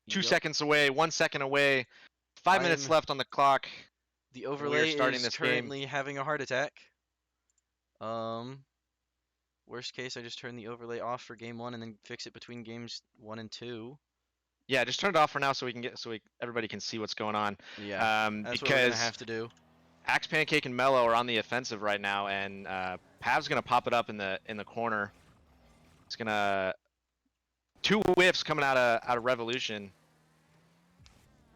2 Yep. seconds away, 1 second away, 5 minutes left on the clock. The And we are overlay starting is this game. currently having a heart attack. Worst case, I just turn the overlay off for game 1 and then fix it between games 1 and 2. Yeah, just turn it off for now so everybody can see what's going on. Yeah, that's what we're gonna Because have to do. axpancake and Mellow are on the offensive right now, and Pav's gonna pop it up in the corner. It's gonna 2 whiffs coming out of Revolution,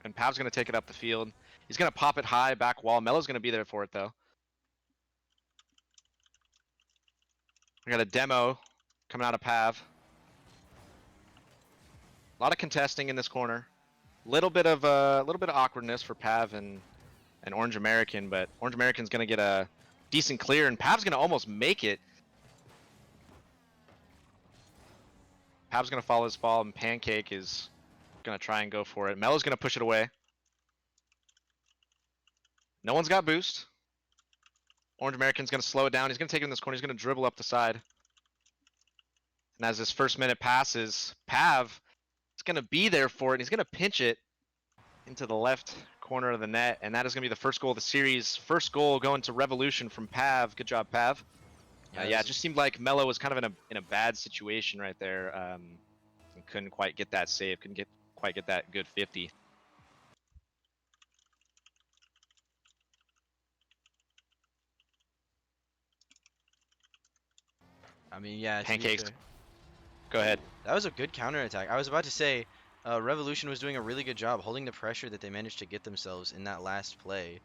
and Pav's gonna take it up the field. He's gonna pop it high back wall. Mellow's gonna be there for it though. We got a demo coming out of Pav. A lot of contesting in this corner. Little bit of awkwardness for Pav and Orangeamerican, but Orangeamerican's gonna get a decent clear, and Pav's gonna almost make it. Pav's gonna follow his ball, and Pancake is gonna try and go for it. Mellow's gonna push it away. No one's got boost. Orangeamerican's gonna slow it down. He's gonna take it in this corner. He's gonna dribble up the side. And as this first minute passes, Pav is gonna be there for it. And he's gonna pinch it into the left corner of the net, and that is gonna be the first goal of the series. First goal going to Revolution from Pav. Good job, Pav. Yeah, it just seemed like Mellow was kind of in a bad situation right there. And couldn't quite get that save. Couldn't quite get that good 50. I mean, yeah, Pancakes. fair, Go ahead. that was a good counterattack. I was about to say, Revolution was doing a really good job holding the pressure that they managed to get themselves in that last play.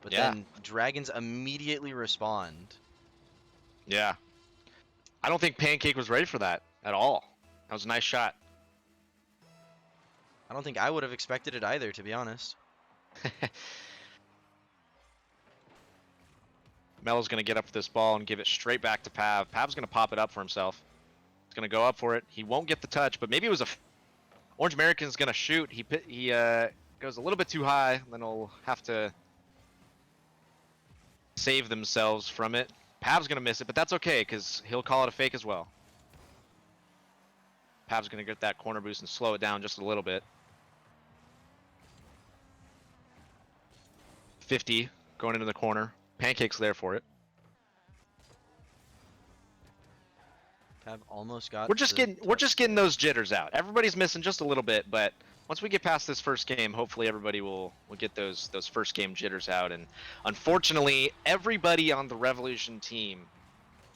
But Yeah. then Dragons immediately respond. Yeah. I don't think Pancake was ready for that at all. That was a nice shot. I don't think I would have expected it either, to be honest. Mellow's going to get up for this ball and give it straight back to Pav. Pav's going to pop it up for himself. He's going to go up for it. He won't get the touch, but maybe it was a... Orangeamerican's going to shoot. He goes a little bit too high, then he'll have to save themselves from it. Pav's going to miss it, but that's okay, because he'll call it a fake as well. Pav's going to get that corner boost and slow it down just a little bit. 50 going into the corner. Pancake's there for it. Pav almost got. We're just getting those jitters out. Everybody's missing just a little bit, but once we get past this first game, hopefully everybody will get those first game jitters out. And unfortunately, everybody on the Revolution team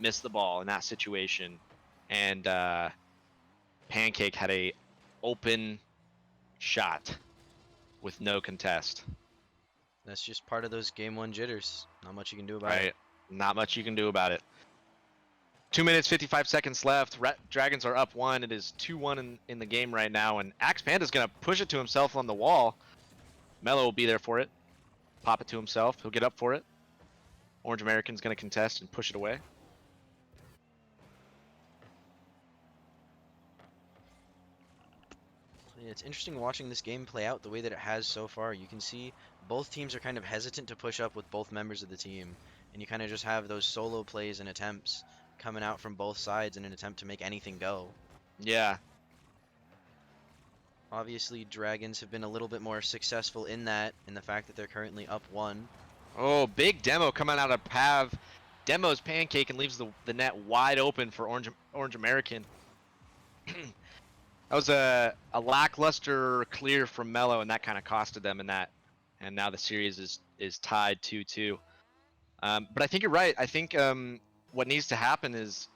missed the ball in that situation, and Pancake had a open shot with no contest. That's just part of those game 1 jitters. Not much you can do about it. Not much you can do about it. 2 minutes, 55 seconds left. Dragons are up 1. It is 2-1 in the game right now, and Axe Panda's going to push it to himself on the wall. Mellow will be there for it. Pop it to himself. He'll get up for it. Orangeamerican's going to contest and push it away. Yeah, it's interesting watching this game play out the way that it has so far. You can see both teams are kind of hesitant to push up with both members of the team, and you kind of just have those solo plays and attempts coming out from both sides in an attempt to make anything go. Yeah. Obviously, Dragons have been a little bit more successful in that, in the fact that they're currently up 1. Oh, big demo coming out of Pav. Demo's Pancake and leaves the net wide open for Orangeamerican. That was a lackluster clear from Mellow, and that kind of costed them in that. And now the series is tied 2-2. But I think you're right. I think what needs to happen is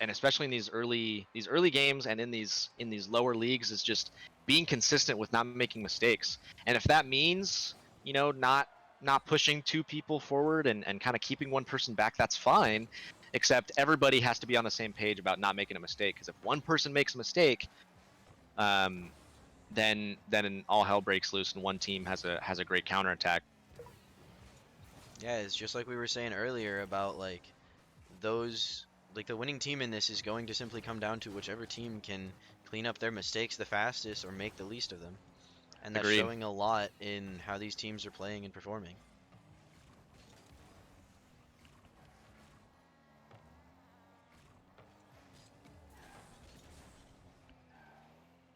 and especially in these early games and in these lower leagues, is just being consistent with not making mistakes. And if that means, you know, not pushing 2 people forward and kind of keeping 1 person back, that's fine. Except everybody has to be on the same page about not making a mistake. Because if 1 person makes a mistake, then all hell breaks loose and 1 team has a great counterattack. Yeah, it's just like we were saying earlier about like the winning team in this is going to simply come down to whichever team can clean up their mistakes the fastest or make the least of them. And that's showing a lot in how these teams are playing and performing.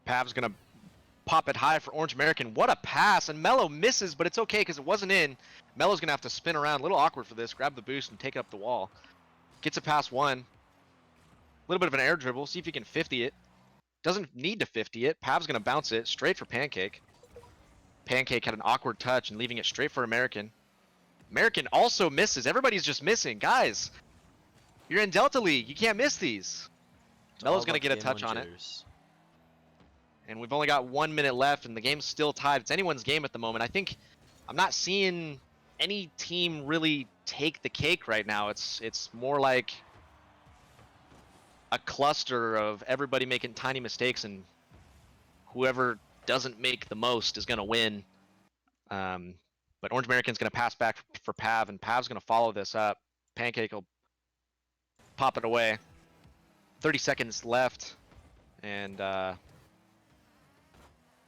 Pav's gonna pop it high for Orangeamerican. What a pass, and Mellow misses, but it's okay because it wasn't in. Mellow's gonna have to spin around, a little awkward for this, grab the boost and take it up the wall. Gets it past one. A little bit of an air dribble, see if he can 50 it. Doesn't need to 50 it. Pav's gonna bounce it straight for Pancake. Pancake had an awkward touch and leaving it straight for American. American also misses. Everybody's just missing. Guys, you're in Delta League. You can't miss these. Mellow's gonna get a touch on it. And we've only got 1 minute left, and the game's still tied. It's anyone's game at the moment. I think I'm not seeing any team really take the cake right now. It's more like a cluster of everybody making tiny mistakes, and whoever doesn't make the most is going to win. But Orangeamerican's going to pass back for Pav, and Pav's going to follow this up. Pancake will pop it away. 30 seconds left, and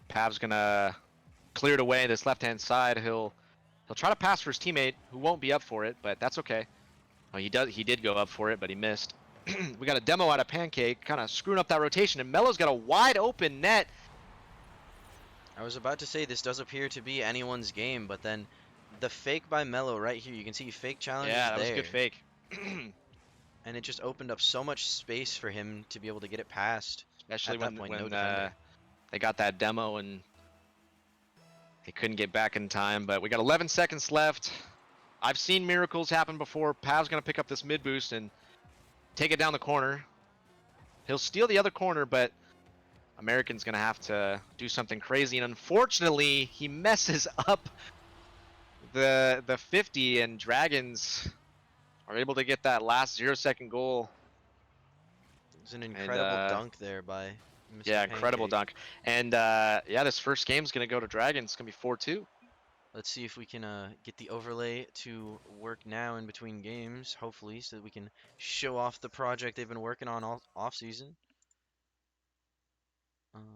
Pav's gonna clear it away this left-hand side. He'll try to pass for his teammate, who won't be up for it, but that's okay. Oh, he did go up for it, but he missed. We got a demo out of Pancake, kind of screwing up that rotation, and Mellow's got a wide open net. I was about to say this does appear to be anyone's game, but then the fake by Mellow right here, you can see fake challenge Yeah, that there. was a good fake. And it just opened up so much space for him to be able to get it past. Especially At that point, no when defender. they got that demo and they couldn't get back in time. But we got 11 seconds left. I've seen miracles happen before. Pav's gonna pick up this mid boost and take it down the corner. He'll steal the other corner, but American's gonna have to do something crazy. And unfortunately, he messes up the 50, and Dragons are able to get that last 0-second goal. It's an incredible dunk there by Mr. Yeah, incredible Pancake. dunk. And yeah, this first game's gonna go to Dragons. It's gonna be 4-2. Let's see if we can get the overlay to work now in between games, hopefully, so that we can show off the project they've been working on all off season. Let's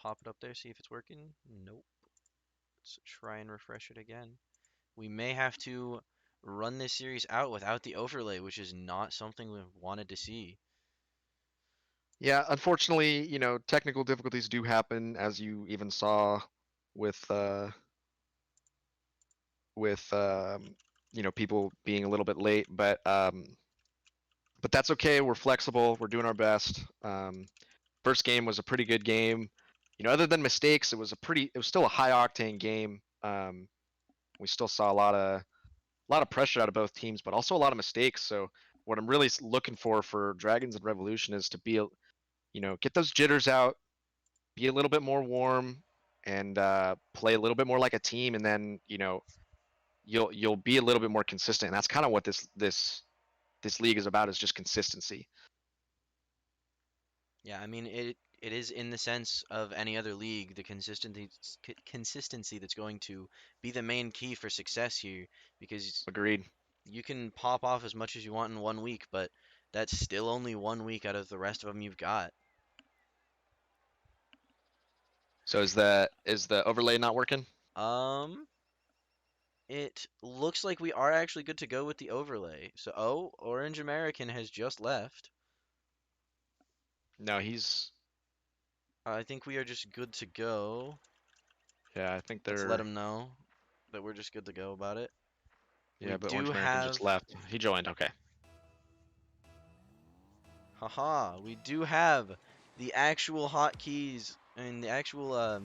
pop it up there, see if it's working. Nope. Let's try and refresh it again. We may have to run this series out without the overlay, which is not something we wanted to see. Yeah, unfortunately, you know, technical difficulties do happen, as you even saw with you know, people being a little bit late, but that's okay. We're flexible. We're doing our best. First game was a pretty good game. You know, other than mistakes, it was still a high octane game. We still saw a lot of pressure out of both teams, but also a lot of mistakes. So what I'm really looking for Dragons and Revolution is to be, you know, get those jitters out, be a little bit more warm, and play a little bit more like a team, and then, you know, you'll be a little bit more consistent. And that's kind of what this league is about, is just consistency. Yeah, I mean it is in the sense of any other league, the consistency that's going to be the main key for success here, because Agreed. you can pop off as much as you want in 1 week, but that's still only 1 week out of the rest of them you've got. So is the overlay not working? It looks like we are actually good to go with the overlay. So, Orangeamerican has just left. No, he's. I think we are just good to go. Yeah, I think they're. Let's let him know that we're just good to go about it. Yeah, We but do Orangeamerican just have. left. He joined. Okay. Haha, we do have the actual hotkeys and the actual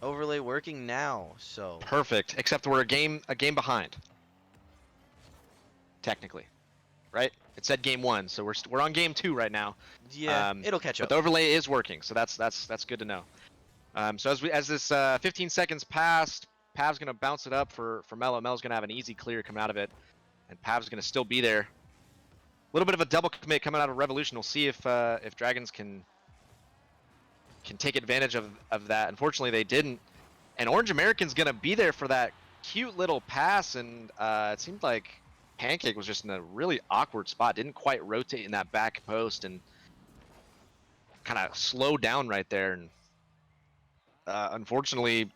overlay working now. So Perfect. Except we're a game behind. Technically, right? It said game 1, so we're on game 2 right now. yeah, it'll catch But up. the overlay is working, so that's good to know. So as this 15 seconds passed, Pav's gonna bounce it up for Mellow. Mellow's gonna have an easy clear coming out of it, and Pav's gonna still be there. A little bit of a double commit coming out of Revolution. We'll see if Dragons can take advantage of that. Unfortunately, they didn't. And Orangeamerican's gonna be there for that cute little pass, and it seemed like Pancake was just in a really awkward spot. Didn't quite rotate in that back post, and kind of slowed down right there. And unfortunately,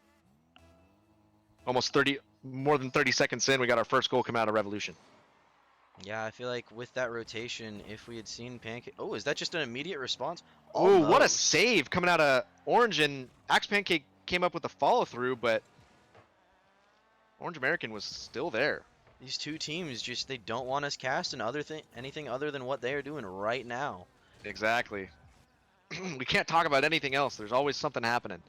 more than 30 seconds in, we got our first goal come out of Revolution. Yeah, I feel like with that rotation, if we had seen Pancake... Oh, is that just an immediate response? Ooh, what a Almost. save coming out of Orange, and axpancake came up with a follow through, but Orange American was still there. These two teams just, they don't want us casting anything other than what they are doing right now. Exactly. We can't talk about anything else. There's always something happening.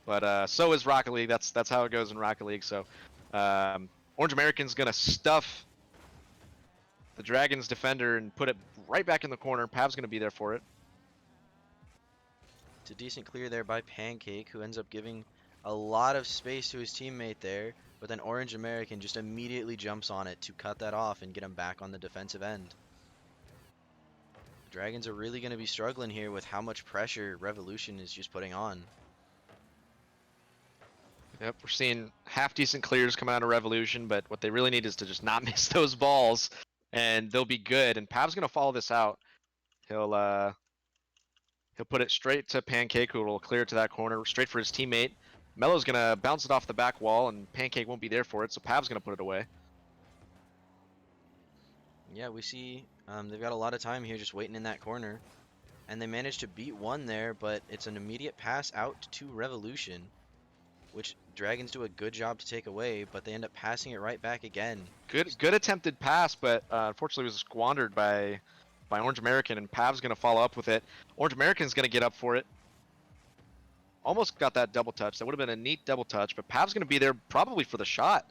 But so is Rocket League. That's how it goes in Rocket League. So Orange American's gonna stuff the Dragons defender and put it right back in the corner. Pav's gonna be there for it. It's a decent clear there by Pancake, who ends up giving a lot of space to his teammate there, but then Orange American just immediately jumps on it to cut that off and get him back on the defensive end. Dragons are really going to be struggling here with how much pressure Revolution is just putting on. Yep, we're seeing half decent clears coming out of Revolution, but what they really need is to just not miss those balls, and they'll be good. And Pav's gonna follow this out. He'll put it straight to Pancake, who will clear it to that corner, straight for his teammate. Mellow's gonna bounce it off the back wall, and Pancake won't be there for it, so Pav's gonna put it away. Yeah, we see they've got a lot of time here just waiting in that corner. And they managed to beat one there, but it's an immediate pass out to Revolution, which Dragons do a good job to take away, but they end up passing it right back again. Good attempted pass, but unfortunately was squandered by Orange American, and Pav's gonna follow up with it. Orange American's gonna get up for it. Almost got that double touch. That would have been a neat double touch, but Pav's gonna be there probably for the shot.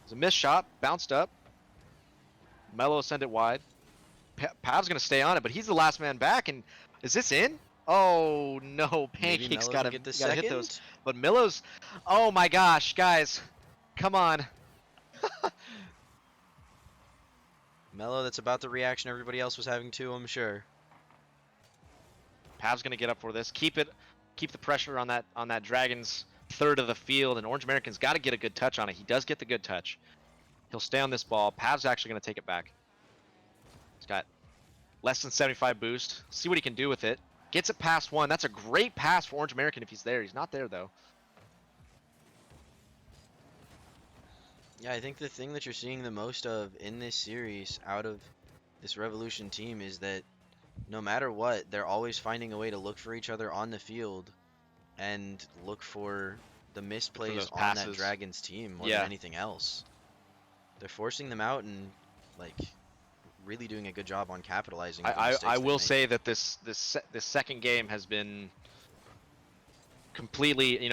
It's a missed shot, bounced up. Mellow sent it wide. Pav's gonna stay on it, but he's the last man back. And is this in? Oh no, Maybe Pancake's Mellow gotta can get the hit those. second? But Mellow's, oh my gosh, guys, come on. Mellow, that's about the reaction everybody else was having too, I'm sure. Pav's gonna get up for this. Keep the pressure on that Dragons third of the field, and Orange American's got to get a good touch on it. He does get the good touch. He'll stay on this ball. Pav's actually gonna take it back. He's got less than 75 boost. See what he can do with it. Gets it past one. That's a great pass for Orange American if he's there. He's not there though. Yeah, I think the thing that you're seeing the most of in this series out of this Revolution team is that no matter what, they're always finding a way to look for each other on the field and look for the misplays those on that passes. Dragons team more Yeah. than anything else. They're forcing them out and like really doing a good job on capitalizing. I will say that this second game has been completely,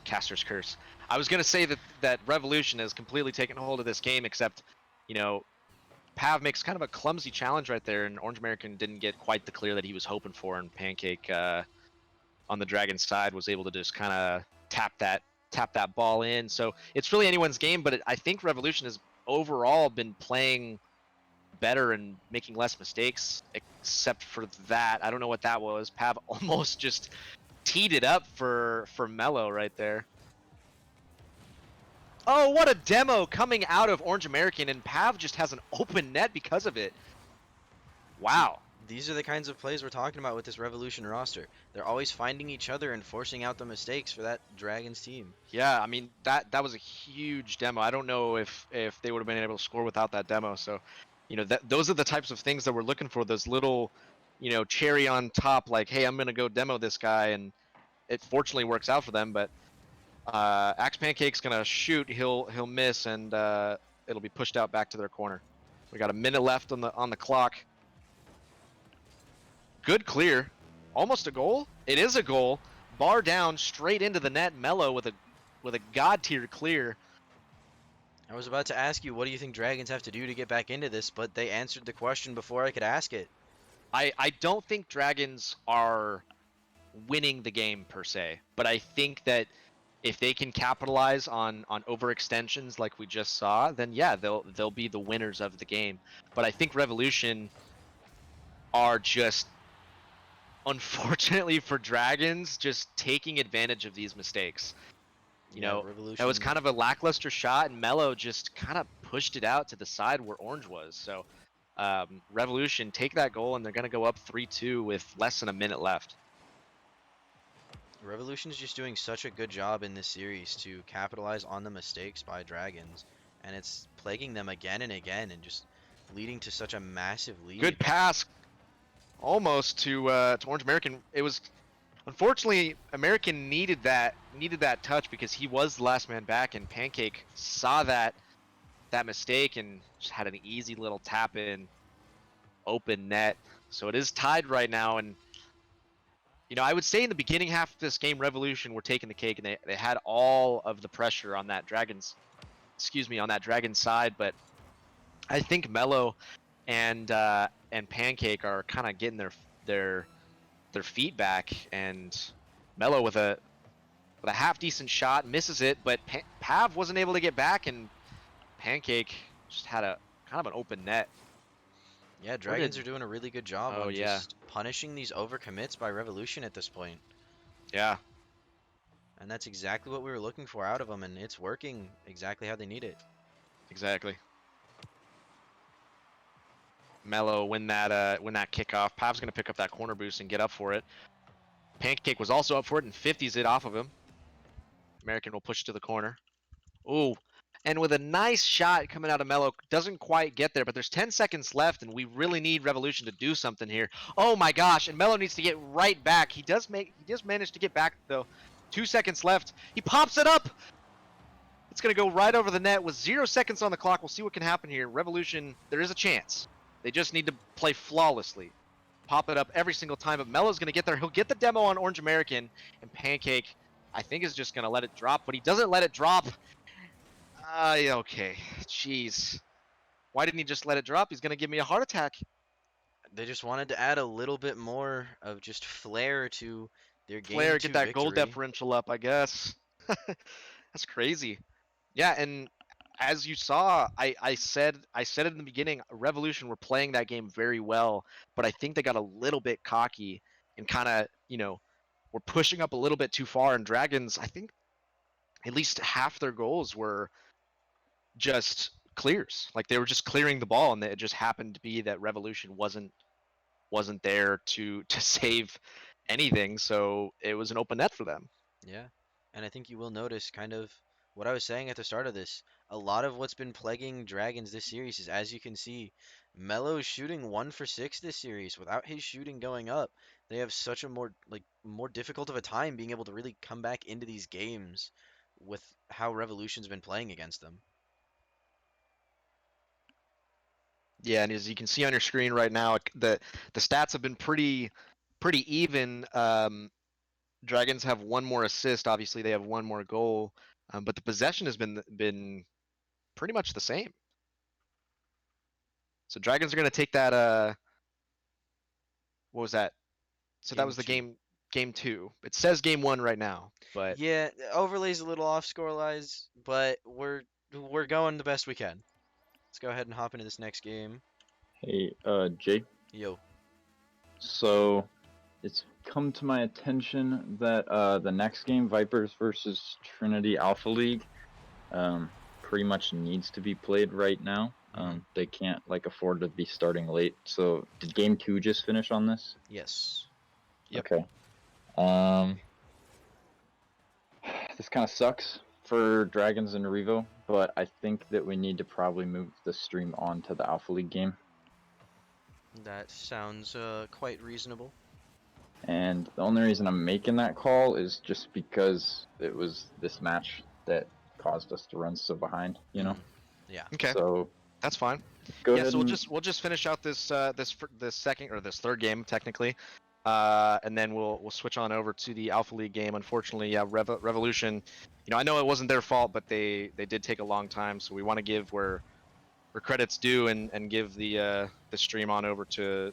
caster's curse. I was gonna say that Revolution has completely taken hold of this game, except, Pav makes kind of a clumsy challenge right there, and Orange American didn't get quite the clear that he was hoping for, and Pancake on the Dragon side was able to just kind of tap that ball in. So it's really anyone's game, but I think Revolution has overall been playing better and making less mistakes, except for that. I don't know what that was. Pav almost just teed it up for Mellow right there. Oh, what a demo coming out of Orange American, and Pav just has an open net because of it. Wow. These are the kinds of plays we're talking about with this Revolution roster. They're always finding each other and forcing out the mistakes for that Dragons team. Yeah, I mean that was a huge demo. I don't know if they would have been able to score without that demo. So, those are the types of things that we're looking for. Those little, cherry on top, like, hey, I'm gonna go demo this guy, and it fortunately works out for them. But axpancake's gonna shoot. He'll miss, and it'll be pushed out back to their corner. We got a minute left on the clock. Good clear. Almost a goal. It is a goal. Bar down, straight into the net. Mellow with a god tier clear. I was about to ask you, what do you think Dragons have to do to get back into this, but they answered the question before I could ask it. I don't think Dragons are winning the game per se, but I think that if they can capitalize on overextensions like we just saw, then yeah, they'll be the winners of the game. But I think Revolution are just, unfortunately for Dragons, just taking advantage of these mistakes. Revolution... That was kind of a lackluster shot, and Mellow just kind of pushed it out to the side where Orange was. So Revolution take that goal, and they're going to go up 3-2 with less than a minute left. Revolution is just doing such a good job in this series to capitalize on the mistakes by Dragons and it's plaguing them again and again, and just leading to such a massive lead. Good pass, almost to Orange American. It was unfortunately American needed that touch because he was the last man back, and Pancake saw that mistake and just had an easy little tap in, open net. So it is tied right now, and I would say in the beginning half of this game, Revolution were taking the cake, and they had all of the pressure on that Dragon's side, but I think Mellow and Pancake are kind of getting their feet back, and Mellow with a half decent shot misses it, but Pav wasn't able to get back, and Pancake just had a kind of an open net. Yeah, Dragons are doing a really good job on just punishing these overcommits by Revolution at this point. Yeah. And that's exactly what we were looking for out of them, and it's working exactly how they need it. Exactly. Mellow win that kickoff. Pav's gonna pick up that corner boost and get up for it. Pancake was also up for it and 50s it off of him. American will push to the corner. Ooh, and with a nice shot coming out of Mellow, doesn't quite get there, but there's 10 seconds left, and we really need Revolution to do something here. Oh my gosh, and Mellow needs to get right back. He does manage to get back though. 2 seconds left. He pops it up. It's gonna go right over the net with 0 seconds on the clock. We'll see what can happen here. Revolution, there is a chance. They just need to play flawlessly. Pop it up every single time, but Mellow's gonna get there. He'll get the demo on Orange American, and Pancake, I think, is just gonna let it drop, but he doesn't let it drop. Okay, jeez. Why didn't he just let it drop? He's gonna give me a heart attack. They just wanted to add a little bit more of just flair to their game. Flair, get that goal differential up, I guess. That's crazy. Yeah, and as you saw, I said it in the beginning, Revolution were playing that game very well, but I think they got a little bit cocky and kind of, were pushing up a little bit too far. And Dragons, I think at least half their goals were just clears. Like they were just clearing the ball, and it just happened to be that Revolution wasn't there to save anything, so it was an open net for them. Yeah, and I think you will notice kind of what I was saying at the start of this. A lot of what's been plaguing Dragons this series is, as you can see, Mellow's shooting 1 for 6 this series. Without his shooting going up, they have such a more difficult of a time being able to really come back into these games with how Revolution's been playing against them. Yeah, and as you can see on your screen right now, the stats have been pretty even. Dragons have 1 more assist. Obviously, they have 1 more goal, but the possession has been pretty much the same. So Dragons are going to take that. What was that? So that was the game 2. It says game 1 right now, but yeah, overlay's a little off score-wise, but we're going the best we can. Let's go ahead and hop into this next game. Hey, Jay. Yo. So, it's come to my attention that the next game, Vipers versus Trinity Alpha League, pretty much needs to be played right now. They can't afford to be starting late. So, did game 2 just finish on this? Yes. Yep. Okay. This kind of sucks for Dragons and Revo, but I think that we need to probably move the stream on to the Alpha League game. That sounds quite reasonable. And the only reason I'm making that call is just because it was this match that caused us to run so behind, Yeah. Okay. So that's fine. Go yeah. ahead So and... we'll just finish out this second or this third game technically, and then we'll switch on over to the Alpha League game. Unfortunately, yeah, Revolution. I know it wasn't their fault, but they did take a long time. So we want to give where credit's due and give the stream on over to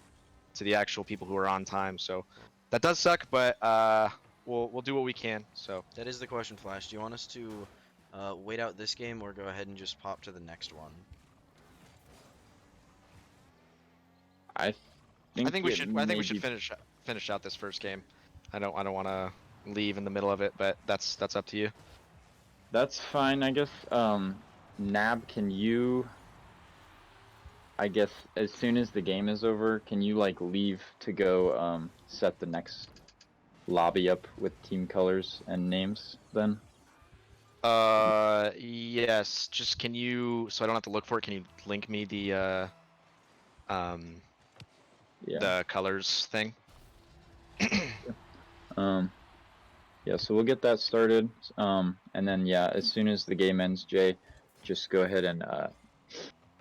the actual people who are on time. So that does suck, but we'll do what we can. So that is the question, Flash. Do you want us to wait out this game or go ahead and just pop to the next one? I think we should finish out this first game. I don't want to leave in the middle of it, but that's up to you. That's fine, I guess. Nab, can you, I guess, as soon as the game is over, can you leave to go set the next lobby up with team colors and names then? Yes. Just can you, so I don't have to look for it, can you link me um, Yeah. the colors thing? Um, yeah, so we'll get that started. And then yeah, as soon as the game ends, Jay, just go ahead and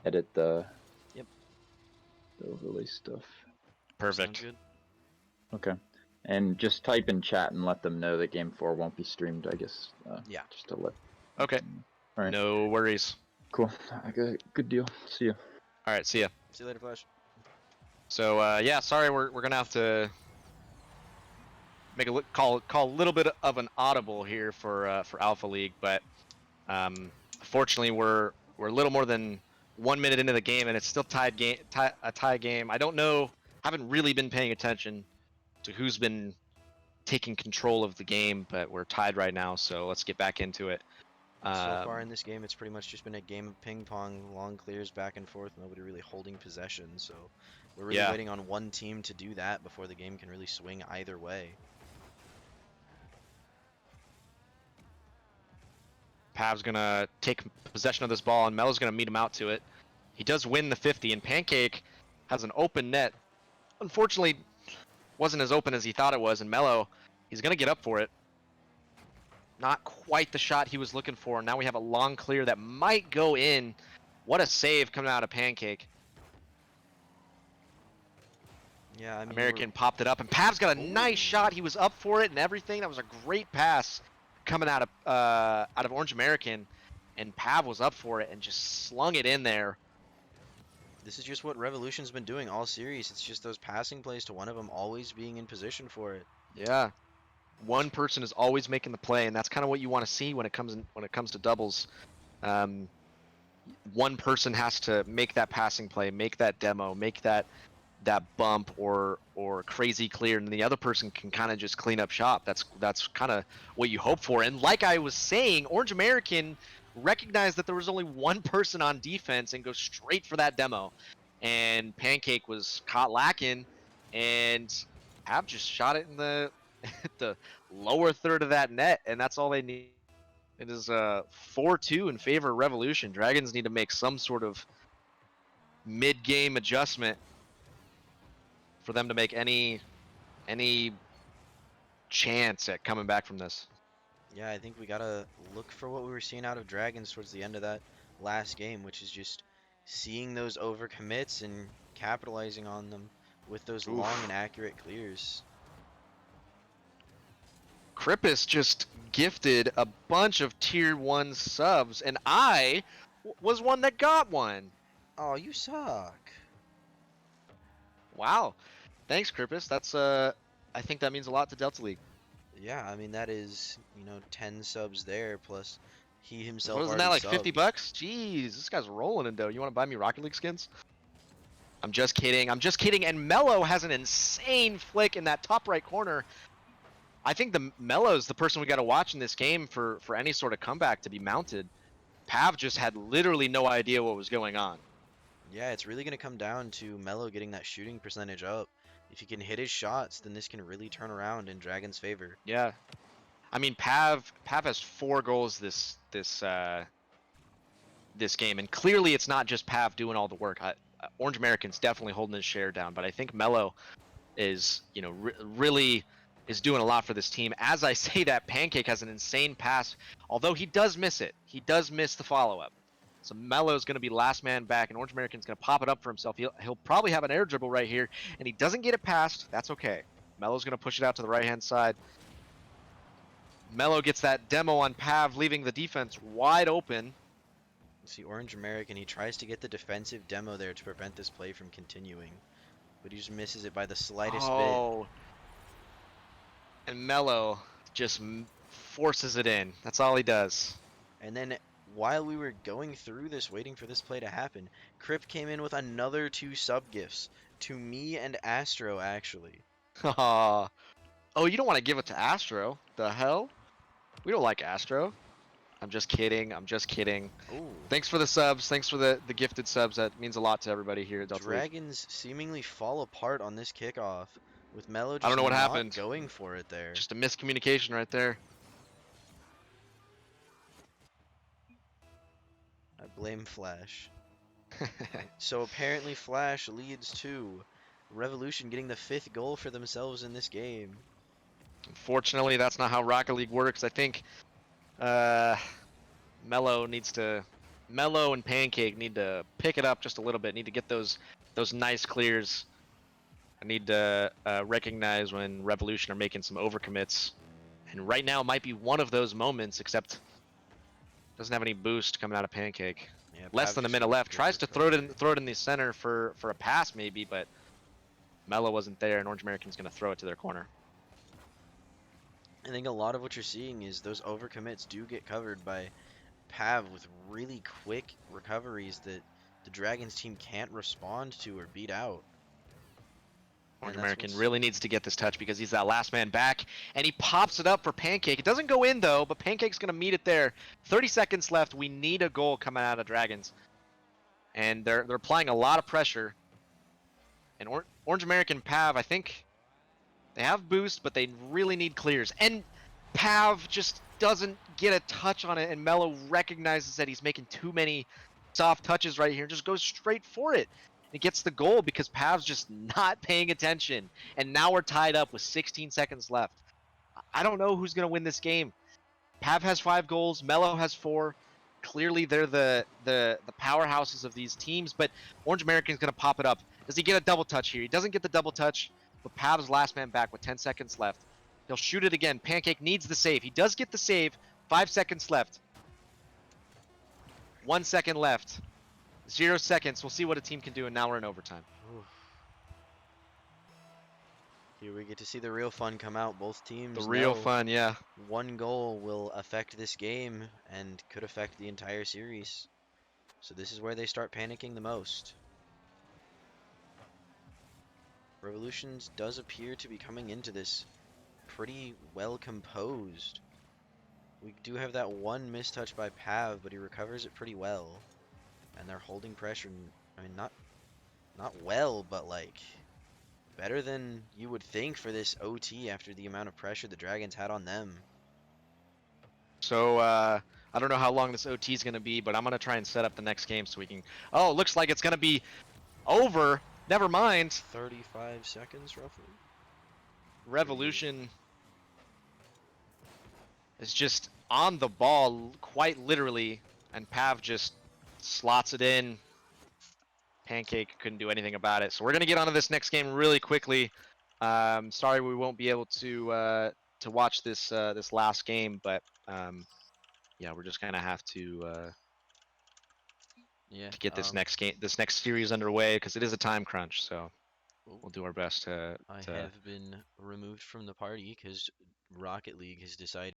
edit the Yep. the overlay stuff. Sounds Perfect. good. Okay. And just type in chat and let them know that game 4 won't be streamed, I guess. Yeah. Just to let. Okay. All right. No worries. Cool. Good deal. See you. All right. See ya. See you later, Flash. So yeah, sorry, we're gonna have to make a call a little bit of an audible here for Alpha League, but fortunately we're a little more than 1 minute into the game and it's still a tie game. I don't know, haven't really been paying attention to who's been taking control of the game, but we're tied right now, so let's get back into it. So far in this game, it's pretty much just been a game of ping pong, long clears back and forth, nobody really holding possession. So we're really Yeah. waiting on one team to do that before the game can really swing either way. Pav's gonna take possession of this ball and Mellow's gonna meet him out to it. He does win the 50 and Pancake has an open net. Unfortunately, wasn't as open as he thought it was, and Mellow, he's gonna get up for it. Not quite the shot he was looking for. Now we have a long clear that might go in. What a save coming out of Pancake. Yeah, I mean, American popped it up, and Pav's got a nice Ooh. shot. He was up for it and everything. That was a great pass coming out of Orangeamerican, and Pav was up for it and just slung it in there. this is just what Revolution's been doing all series. It's just those passing plays to one of them always being in position for it. Yeah. One person is always making the play, and that's kind of what you want to see when it comes to doubles. One person has to make that passing play, make that demo, make that bump or crazy clear, and the other person can kind of just clean up shop. That's kind of what you hope for. And like I was saying, Orangeamerican recognized that there was only one person on defense and go straight for that demo, and Pancake was caught lacking, and Have just shot it in the the lower third of that net, and that's all they need. It is 4-2 in favor of Revolution. Dragons need to make some sort of mid-game adjustment for them to make any chance at coming back from this. Yeah, I think we gotta look for what we were seeing out of Dragons towards the end of that last game, which is just seeing those overcommits and capitalizing on them with those Oof. long and accurate clears. Krippus just gifted a bunch of tier 1 subs, and I was one that got one. Oh, you suck. Wow. Thanks, Krippus. That's I think that means a lot to Delta League. Yeah, I mean that is, 10 subs there plus he himself Wasn't already that like subbed. 50 bucks? Jeez, this guy's rolling in dough. You want to buy me Rocket League skins? I'm just kidding. I'm just kidding. And Mellow has an insane flick in that top right corner. I think the Mellow's the person we got to watch in this game for any sort of comeback to be mounted. Pav just had literally no idea what was going on. Yeah, it's really going to come down to Mellow getting that shooting percentage up. If he can hit his shots, then this can really turn around in Dragon's favor. Yeah. I mean, Pav has 4 goals this game, and clearly it's not just Pav doing all the work. Orangeamerican's definitely holding his share down, but I think Mellow is, really is doing a lot for this team. As I say that, Pancake has an insane pass, although he does miss it. He does miss the follow-up. So Mellow's going to be last man back, and Orangeamerican's going to pop it up for himself. He'll probably have an air dribble right here, and he doesn't get it past. That's okay. Mellow's going to push it out to the right-hand side. Mellow gets that demo on Pav, leaving the defense wide open. See, Orangeamerican, he tries to get the defensive demo there to prevent this play from continuing, but he just misses it by the slightest bit. And Mellow just forces it in. That's all he does. And then while we were going through this, waiting for this play to happen, Crip came in with another 2 sub gifts to me and Astro, actually. Oh, you don't want to give it to Astro? The hell? We don't like Astro. I'm just kidding. I'm just kidding. Ooh. Thanks for the subs. Thanks for the gifted subs. That means a lot to everybody here at Delta League. Dragons seemingly fall apart on this kickoff, with Mellow just I don't know what not happened. going for it there. Just a miscommunication right there. I blame Flash. So apparently Flash leads to Revolution getting the 5th goal for themselves in this game. Unfortunately, that's not how Rocket League works. I think uh, Mellow and Pancake need to pick it up just a little bit. Need to get those nice clears. I need to recognize when Revolution are making some overcommits, and right now might be one of those moments. Except doesn't have any boost coming out of Pancake. Yeah, Less Pav than a just minute gets left. good Tries to throw recovery. it in the center for a pass maybe, but Mellow wasn't there, and Orangeamerican's gonna throw it to their corner. I think a lot of what you're seeing is those overcommits do get covered by Pav with really quick recoveries that the Dragons team can't respond to or beat out. And that's Orangeamerican what's really needs to get this touch because he's that last man back, and he pops it up for Pancake. It doesn't go in though, but Pancake's gonna meet it there. 30 seconds left. We need a goal coming out of Dragons, and they're applying a lot of pressure. And Orangeamerican Pav, I think they have boost, but they really need clears. And Pav just doesn't get a touch on it, and Mellow recognizes that he's making too many soft touches right here and just goes straight for it. It gets the goal because Pav's just not paying attention. And now we're tied up with 16 seconds left. I don't know who's going to win this game. Pav has 5 goals, Mellow has 4. Clearly they're the powerhouses of these teams, but Orangeamerican's going to pop it up. Does he get a double touch here? He doesn't get the double touch, but Pav's last man back with 10 seconds left. He'll shoot it again. Pancake needs the save. He does get the save. 5 seconds left. 1 second left. 0 seconds. We'll see what a team can do, and now we're in overtime. Oof. Here we get to see the real fun come out. Both teams The real know fun, yeah. one goal will affect this game and could affect the entire series. So this is where they start panicking the most. Revolutions does appear to be coming into this pretty well composed. We do have that one mistouch by Pav, but he recovers it pretty well. And they're holding pressure. I mean, not well, but like better than you would think for this OT after the amount of pressure the Dragons had on them. So, I don't know how long this OT is going to be, but I'm going to try and set up the next game so we can... Oh, looks like it's going to be over. Never mind. 35 seconds, roughly. Revolution is just on the ball, quite literally, and Pav just slots it in. Pancake couldn't do anything about it. So we're going to get onto this next game really quickly. Sorry we won't be able to watch this this last game, but yeah, we're just going to have to get this next game, this next series underway because it is a time crunch. So we'll do our best to. I have been removed from the party because Rocket League has decided